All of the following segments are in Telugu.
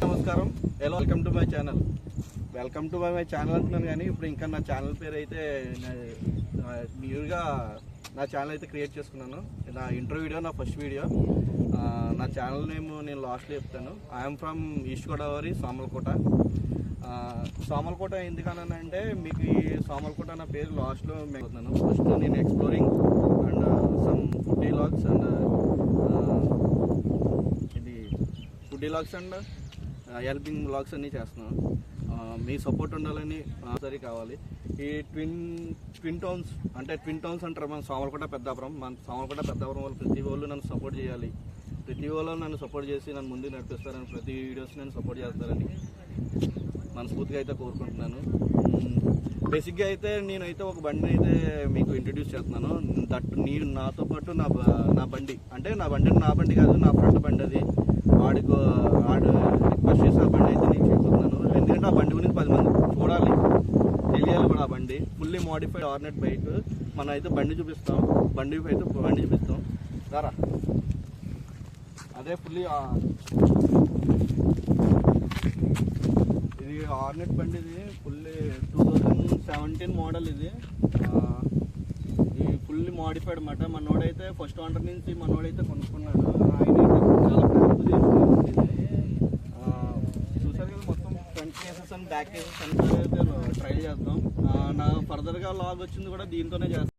నమస్కారం. Welcome to my channel. అంటున్నాను కానీ ఇప్పుడు ఇంకా నా ఛానల్ పేరు అయితే న్యూగా నా ఛానల్ అయితే క్రియేట్ చేసుకున్నాను. నా ఇంట్రో వీడియో, నా ఫస్ట్ వీడియో. నా ఛానల్ నేమ్ నేను లాస్ట్లో చెప్తాను. I'm from east Godavari, Samarlakota. ఎందుకనంటే మీకు ఈ సామర్లకోట నా పేరు లాస్ట్లో మేకుతున్నాను. ఫస్ట్ నేను exploring and some food vlogs and helping vlogs అన్నీ చేస్తున్నాను. మీ సపోర్ట్ ఉండాలని సరే కావాలి. ఈ ట్విన్ టౌన్స్ అంటారు మన సామర్లకోట పెద్దాపురం. వాళ్ళు ప్రతి వాళ్ళు నన్ను సపోర్ట్ చేయాలి. ప్రతి వాళ్ళు నన్ను సపోర్ట్ చేసి నన్ను ముందుకు నడిపిస్తారని, ప్రతి వీడియోస్ నన్ను సపోర్ట్ చేస్తారని మనస్ఫూర్తిగా అయితే కోరుకుంటున్నాను. బేసిక్గా అయితే నేనైతే ఒక బండిని అయితే మీకు ఇంట్రడ్యూస్ చేస్తున్నాను. నేను నాతో పాటు నా బండి కాదు, నా ఫ్రెండ్ బండి. అది వాడు రిక్వెస్ట్ చేసి ఆ బండి అయితే నేను చెప్పుతున్నాను. ఎందుకంటే ఆ బండి గురించి 10 మంది చూడాలి, తెలియాలి కూడా. ఆ బండి ఫుల్లీ మోడిఫైడ్ ఆర్నెట్ బైక్. మనం అయితే బండి చూపిస్తాం సారా. అదే ఫుల్లీ ఇది ఆర్నెట్ బండి. ఇది ఫుల్లీ 2017 మోడల్. ఇది ఫుల్లీ మోడిఫైడ్ అన్నమాట. మనోడైతే ఫస్ట్ ఓనర్ నుంచి మనోడైతే కొనుక్కున్నాడు. ఆయన చాలా చూసారు కదా, మొత్తం front cases and back cases అంతా అయితే ట్రై చేద్దాం. నా ఫర్దర్గా లాగ్ వచ్చింది కూడా దీంతోనే చేస్తాం.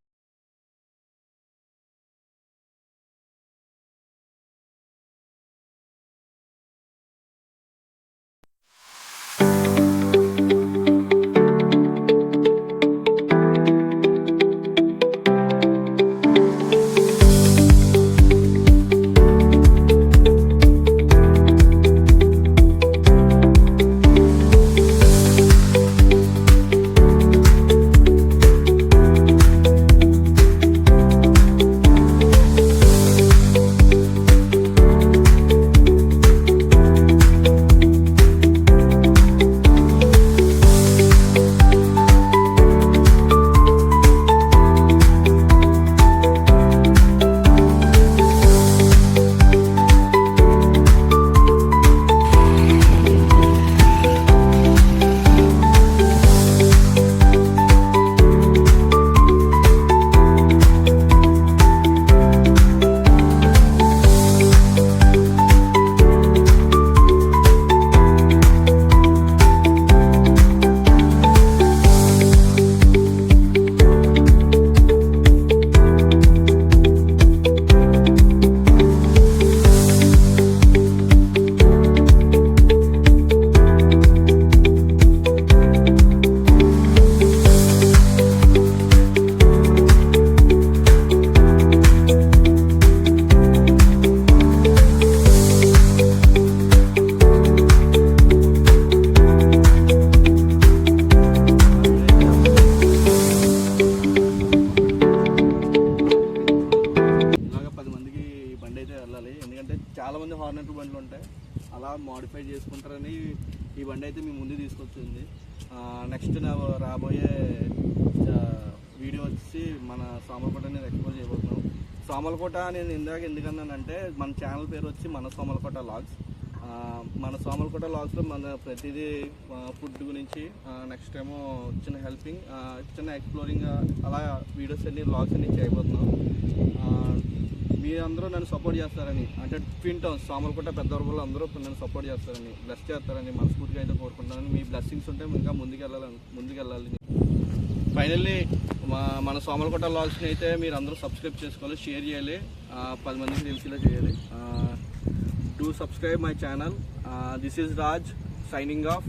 చాలామంది హార్నెట్ బండ్లు ఉంటాయి, అలా మోడిఫై చేసుకుంటారని ఈ బండి అయితే మీ ముందు తీసుకొచ్చింది. నెక్స్ట్ నా రాబోయే వీడియో వచ్చి మన సామర్లకోట నేను ఎక్స్ప్లోర్ చేయబోతున్నాను. సామర్లకోట నేను ఇందాక ఎందుకన్నానంటే మన ఛానల్ పేరు వచ్చి మన సామర్లకోట లాగ్స్. మన సామర్లకోట లాగ్స్లో మన ప్రతిదీ ఫుడ్ గురించి, నెక్స్ట్ ఏమో చిన్న హెల్పింగ్, చిన్న ఎక్స్ప్లోరింగ్, అలా వీడియోస్ అన్ని లాగ్స్ అన్ని చేయబోతున్నాం. మీరందరూ నన్ను సపోర్ట్ చేస్తారని, అంటే ట్విన్ టౌన్స్ సామర్లకోట పెద్దవరపులు అందరూ నన్ను సపోర్ట్ చేస్తారని, బ్లెస్ చేస్తారని మనస్ఫూర్తిగా అయితే కోరుకుంటాను. మీ బ్లెస్సింగ్స్ ఉంటే ఇంకా ముందుకెళ్ళాలి. ఫైనల్లీ మన సామర్లకోట లాగ్స్ని అయితే మీరు అందరూ సబ్స్క్రైబ్ చేసుకోవాలి, షేర్ చేయాలి, 10 మందికి తెలిసేలా చేయాలి. Do subscribe my channel. This is Raj signing off.